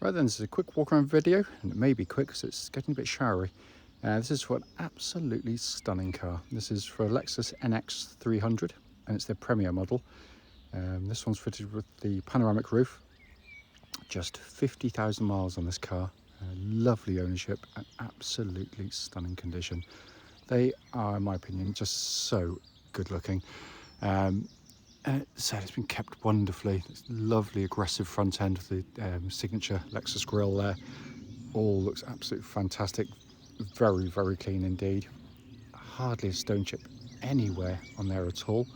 Right then, this is a quick walk around video, and it may be quick because it's getting a bit showery. This is for an absolutely stunning car. This is for a Lexus NX300 and it's their Premier model. This one's fitted with the panoramic roof. Just 50,000 miles on this car. Lovely ownership and absolutely stunning condition. They are, in my opinion, just so good looking. And it's been kept wonderfully. It's lovely aggressive front end with the signature Lexus grille there. All looks absolutely fantastic. Very, very clean indeed. Hardly a stone chip anywhere on there at all.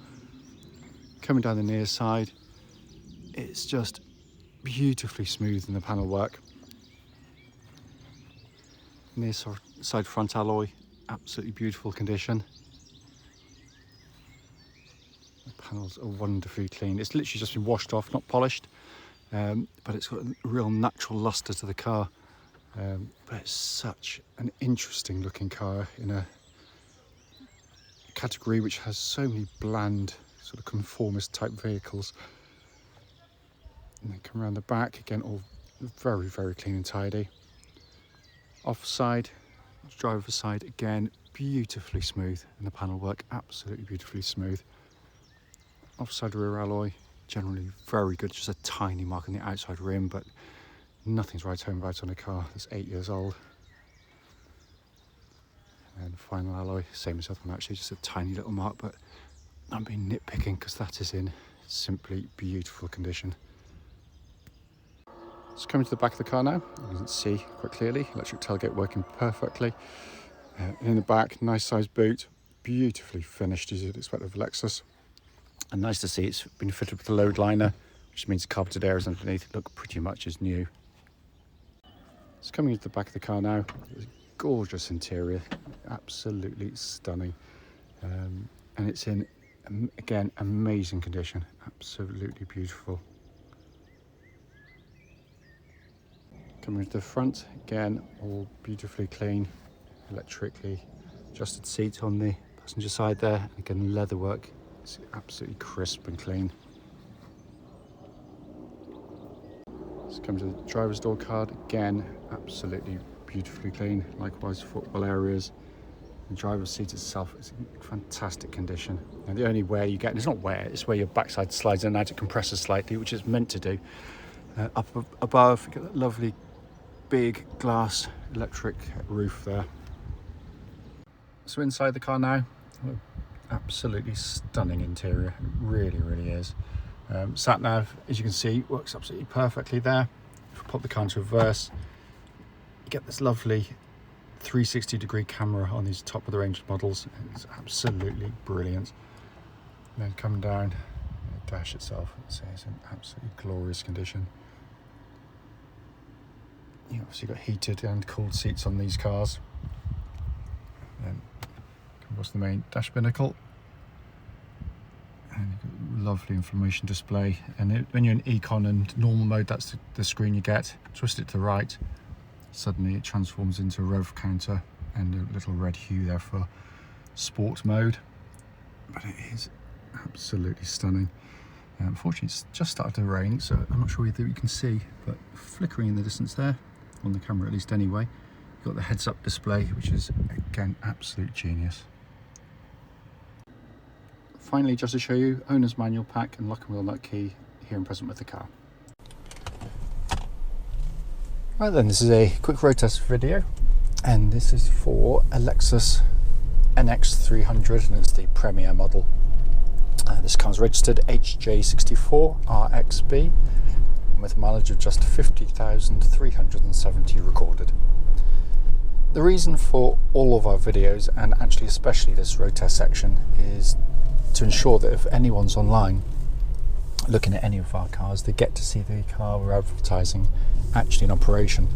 Coming down the near side, it's just beautifully smooth in the panel work. Near side front alloy, absolutely beautiful condition. The panels are wonderfully clean. It's literally just been washed off, not polished, but it's got a real natural luster to the car. But it's such an interesting looking car in a category which has so many bland sort of conformist type vehicles. And then come around the back, again all very, very clean and tidy. Offside, driver's side, again beautifully smooth, and the panel work absolutely beautifully smooth. Offside rear alloy, generally very good, just a tiny mark on the outside rim, but nothing's right home about on a car that's 8 years old. And final alloy, same as the other one actually, just a tiny little mark, but I'm being nitpicking because that is in simply beautiful condition. Let's come to the back of the car now. You can see quite clearly, electric tailgate working perfectly. In the back, nice sized boot, beautifully finished as you'd expect of a Lexus. And nice to see it's been fitted with a load liner, which means carpeted areas underneath look pretty much as new. It's coming into the back of the car now. It's a gorgeous interior, absolutely stunning. And it's in, again, amazing condition, absolutely beautiful. Coming into the front, again, all beautifully clean, electrically adjusted seat on the passenger side there. Again, leather work, it's absolutely crisp and clean. Let's come to the driver's door card, again, absolutely beautifully clean. Likewise, footwell areas. The driver's seat itself is in fantastic condition. And the only wear you get, and it's not wear, it's where your backside slides in and out, it compresses slightly, which it's meant to do. Up above, you get that lovely big glass electric roof there. So inside the car now, absolutely stunning interior, it really, really is. Sat nav, as you can see, works absolutely perfectly there. If we pop the car into reverse, you get this lovely 360-degree camera on these top of the range models. It's absolutely brilliant. And then coming down, the dash itself, it's in absolutely glorious condition. You obviously got heated and cooled seats on these cars. Then come across the main dash binnacle. And you've got a lovely information display. And when you're in Econ and normal mode, that's the screen you get. Twist it to the right, suddenly it transforms into a rev counter and a little red hue there for sport mode. But it is absolutely stunning. Unfortunately, it's just started to rain, so I'm not sure whether you can see, but flickering in the distance there, on the camera at least anyway. You've got the heads-up display, which is, again, absolute genius. Finally, just to show you, owner's manual pack and lock and wheel nut key here and present with the car. Right then, this is a quick road test video, and this is for a Lexus NX300, and it's the Premier model. This car's registered HJ64RXB, with mileage of just 50,370 recorded. The reason for all of our videos, and actually especially this road test section, is to ensure that if anyone's online looking at any of our cars, they get to see the car we're advertising actually in operation.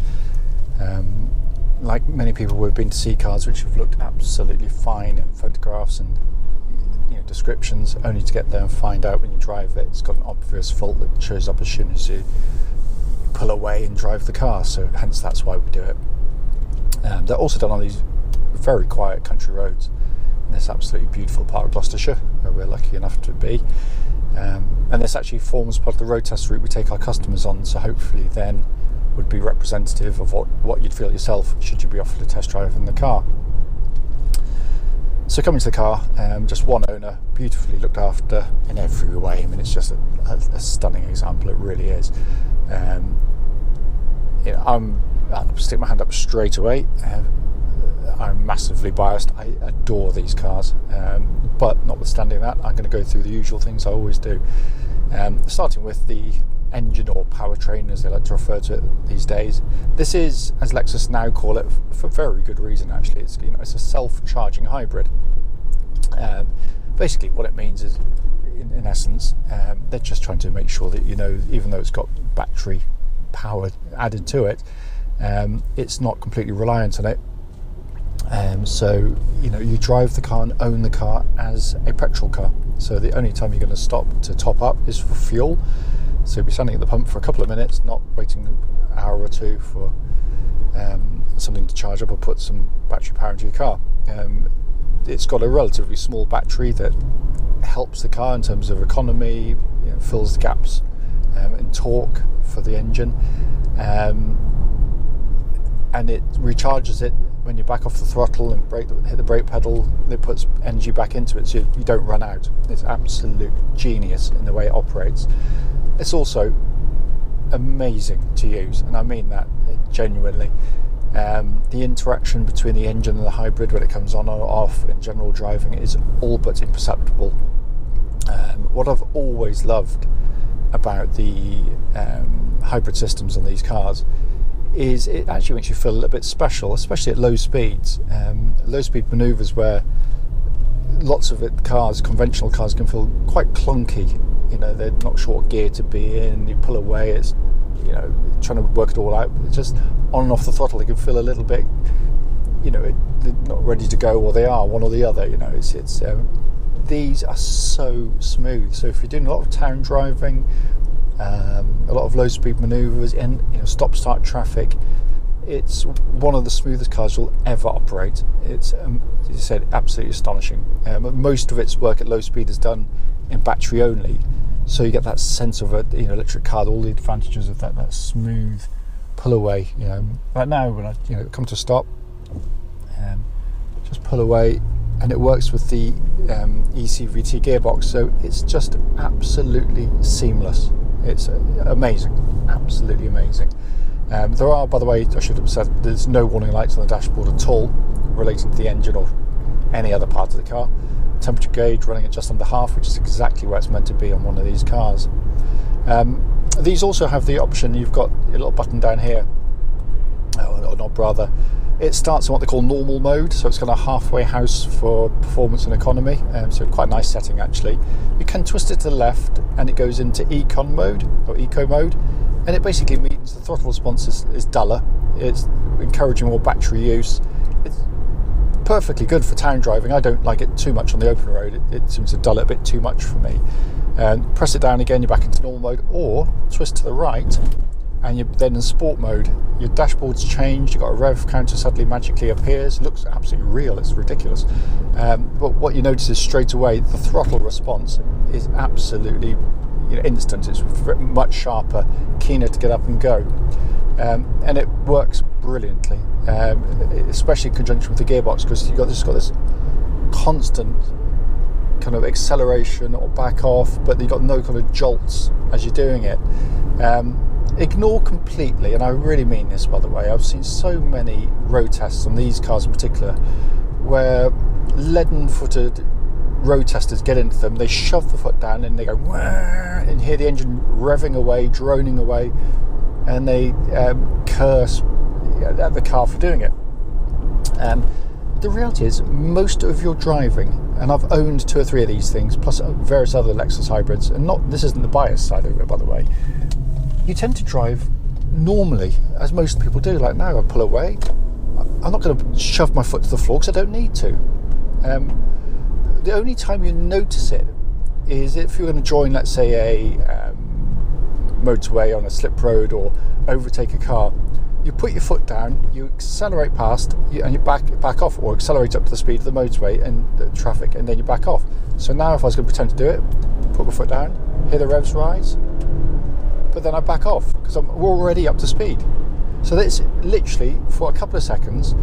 Like many people, we've been to see cars which have looked absolutely fine in photographs and descriptions, only to get there and find out when you drive it, it's got an obvious fault that shows up as soon as you pull away and drive the car. So hence that's why we do it. They're also done on these very quiet country roads in this absolutely beautiful part of Gloucestershire, where we're lucky enough to be. And this actually forms part of the road test route we take our customers on, so hopefully then would be representative of what you'd feel yourself should you be offered a test drive in the car. So coming to the car, just one owner, beautifully looked after in every way. I mean, it's just a stunning example, it really is. I'll stick my hand up straight away. I'm massively biased. I adore these cars, but notwithstanding that, I'm going to go through the usual things I always do. Starting with the engine, or powertrain as they like to refer to it these days. This is, as Lexus now call it, for very good reason actually. It's it's a self-charging hybrid. Basically what it means is, in essence, they're just trying to make sure that, even though it's got battery power added to it, it's not completely reliant on it. So you drive the car and own the car as a petrol car. So the only time you're going to stop to top up is for fuel. So you'll be standing at the pump for a couple of minutes, not waiting an hour or two for something to charge up or put some battery power into your car. It's got a relatively small battery that helps the car in terms of economy, fills the gaps in torque for the engine, and it recharges it when you back off the throttle and hit the brake pedal. It puts energy back into it, so you don't run out. It's absolute genius in the way it operates. It's also amazing to use, and I mean that genuinely. The interaction between the engine and the hybrid when it comes on or off in general driving is all but imperceptible. What I've always loved about the hybrid systems on these cars is it actually makes you feel a little bit special, especially at low speeds. Low speed manoeuvres where lots of conventional cars can feel quite clunky. They're not short gear to be in, you pull away, it's trying to work it all out. It's just on and off the throttle, they can feel a little bit, they're not ready to go, or they are, one or the other. These are so smooth. So if you're doing a lot of town driving, a lot of low speed manoeuvres in stop start traffic, it's one of the smoothest cars you'll ever operate. It's as you said, absolutely astonishing. Most of its work at low speed is done in battery only, so you get that sense of electric car, all the advantages of that smooth pull away. Right now when I come to a stop, just pull away, and it works with the E-CVT gearbox, so it's just absolutely seamless. It's amazing, absolutely amazing. There are, by the way, I should have said, there's no warning lights on the dashboard at all relating to the engine or any other part of the car. Temperature gauge running at just under half, which is exactly where it's meant to be on one of these cars. These also have the option, you've got a little button down here, or knob rather. It starts in what they call normal mode, so it's got a halfway house for performance and economy, so quite a nice setting actually. You can twist it to the left and it goes into econ mode, or eco mode, and it basically means the throttle response is duller. It's encouraging more battery use. It's perfectly good for town driving. I don't like it too much on the open road. It seems to dull it a bit too much for me. Press it down again, you're back into normal mode, or twist to the right and you're then in sport mode. Your dashboard's changed, you've got a rev counter suddenly magically appears. It looks absolutely real, it's ridiculous. But what you notice is straight away the throttle response is absolutely instant. It's much sharper, keener to get up and go. And it works brilliantly, especially in conjunction with the gearbox, because you've got this constant kind of acceleration or back off, but you've got no kind of jolts as you're doing it. Ignore completely, and I really mean this by the way, I've seen so many road tests on these cars in particular where leaden-footed road testers get into them, they shove the foot down and they go wah, and hear the engine revving away, droning away, and they curse at the car for doing it. The reality is, most of your driving, and I've owned 2 or 3 of these things, plus various other Lexus hybrids, and this isn't the bias side of it, by the way, you tend to drive normally, as most people do. Like now, I pull away, I'm not going to shove my foot to the floor because I don't need to. The only time you notice it is if you're going to join, let's say, a motorway on a slip road or overtake a car. You put your foot down, you accelerate past, and you back off, or accelerate up to the speed of the motorway and the traffic, and then you back off. So now if I was going to pretend to do it, put my foot down, hear the revs rise, but then I back off because we're already up to speed. So that's literally for a couple of seconds,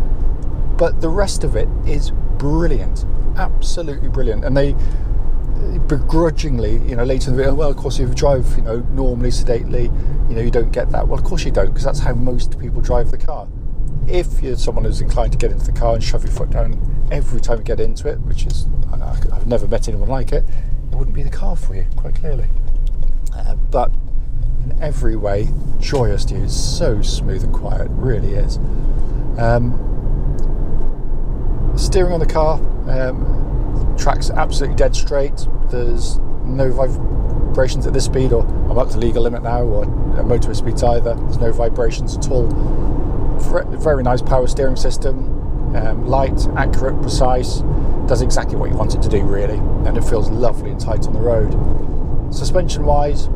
but the rest of it is brilliant, absolutely brilliant. And they begrudgingly, later in the video, well, of course, if you drive, normally, sedately, you don't get that. Well, of course you don't, because that's how most people drive the car. If you're someone who's inclined to get into the car and shove your foot down every time you get into it, which is, I've never met anyone like it, it wouldn't be the car for you, quite clearly. But in every way, joyous to use, so smooth and quiet, really is. Steering on the car, track's absolutely dead straight. There's no vibrations at this speed, or I'm up to legal limit now, or motorist speeds either. There's no vibrations at all. Very nice power steering system, light, accurate, precise, does exactly what you want it to do, really, and it feels lovely and tight on the road. Suspension wise,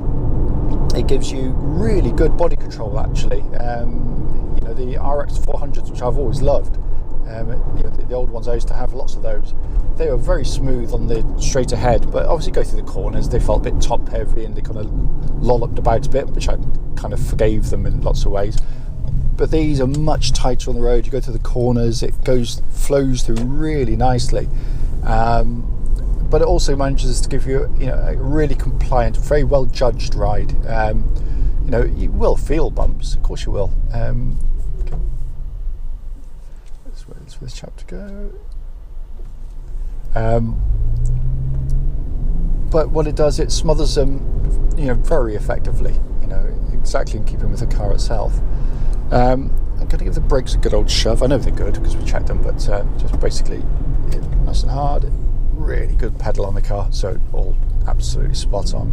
it gives you really good body control, actually. The RX 400s, which I've always loved, the old ones I used to have, lots of those, they were very smooth on the straight ahead, but obviously go through the corners, they felt a bit top heavy and they kind of lolloped about a bit, which I kind of forgave them in lots of ways. But these are much tighter on the road. You go through the corners, it flows through really nicely, but it also manages to give you a really compliant, very well judged ride. You will feel bumps, of course you will. Let's wait for this chap to go. But what it does, it smothers them, very effectively. Exactly in keeping with the car itself. I'm going to give the brakes a good old shove. I know they're good because we checked them, but just basically nice and hard. Really good pedal on the car, so all absolutely spot on.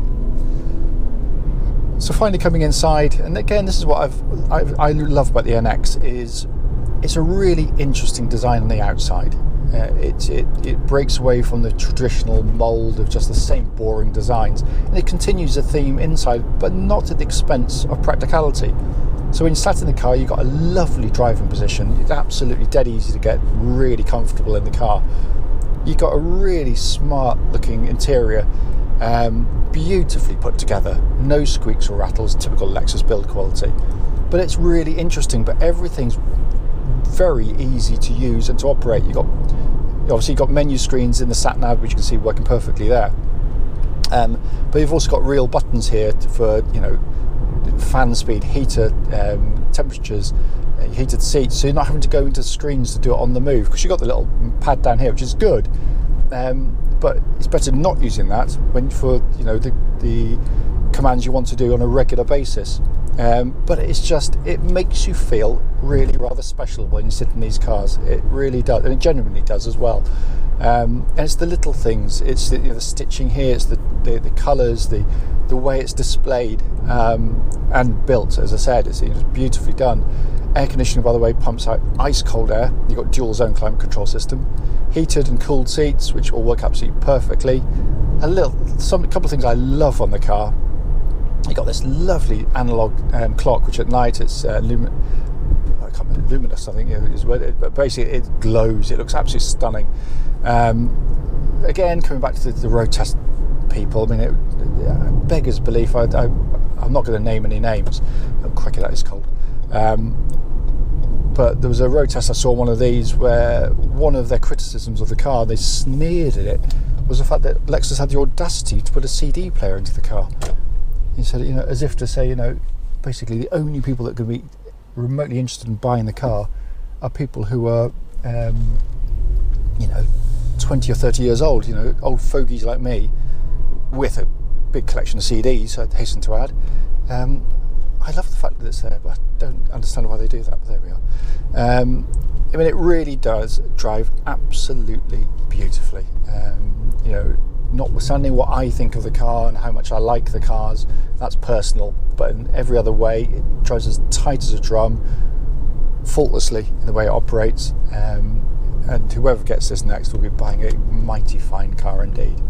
So finally coming inside, and again, this is what I love about the NX, is it's a really interesting design on the outside. It breaks away from the traditional mould of just the same boring designs, and it continues the theme inside, but not at the expense of practicality. So when you sat in the car, you've got a lovely driving position. It's absolutely dead easy to get really comfortable in the car. You've got a really smart looking interior, beautifully put together, no squeaks or rattles, typical Lexus build quality. But it's really interesting, but everything's very easy to use and to operate. You've got menu screens in the sat nav, which you can see working perfectly there. But you've also got real buttons here for fan speed, heater, temperatures, heated seats, so you're not having to go into screens to do it on the move, because you've got the little pad down here, which is good, but it's better not using that when for the commands you want to do on a regular basis. But it makes you feel really rather special when you sit in these cars. It really does, and it genuinely does as well. And it's the little things, it's the stitching here, it's the colours, the way it's displayed and built. As I said, it's beautifully done. Air conditioning, by the way, pumps out ice cold air. You've got dual zone climate control system, heated and cooled seats, which all work absolutely perfectly. A couple of things I love on the car. You got this lovely analog clock, which at night it's luminous, I think is what it, but basically it glows. It looks absolutely stunning. Again, coming back to the road test people, it beggars belief. I'm not going to name any names. Oh, cracky, that is cold. But there was a road test I saw one of these where one of their criticisms of the car, they sneered at it, was the fact that Lexus had the audacity to put a CD player into the car. He said, as if to say, basically the only people that could be remotely interested in buying the car are people who are, 20 or 30 years old, old fogies like me, with a big collection of CDs, I'd hasten to add. I love the fact that it's there, but I don't understand why they do that, but there we are. It really does drive absolutely beautifully. Notwithstanding what I think of the car and how much I like the cars, that's personal, but in every other way, it drives as tight as a drum, faultlessly in the way it operates, and whoever gets this next will be buying a mighty fine car indeed.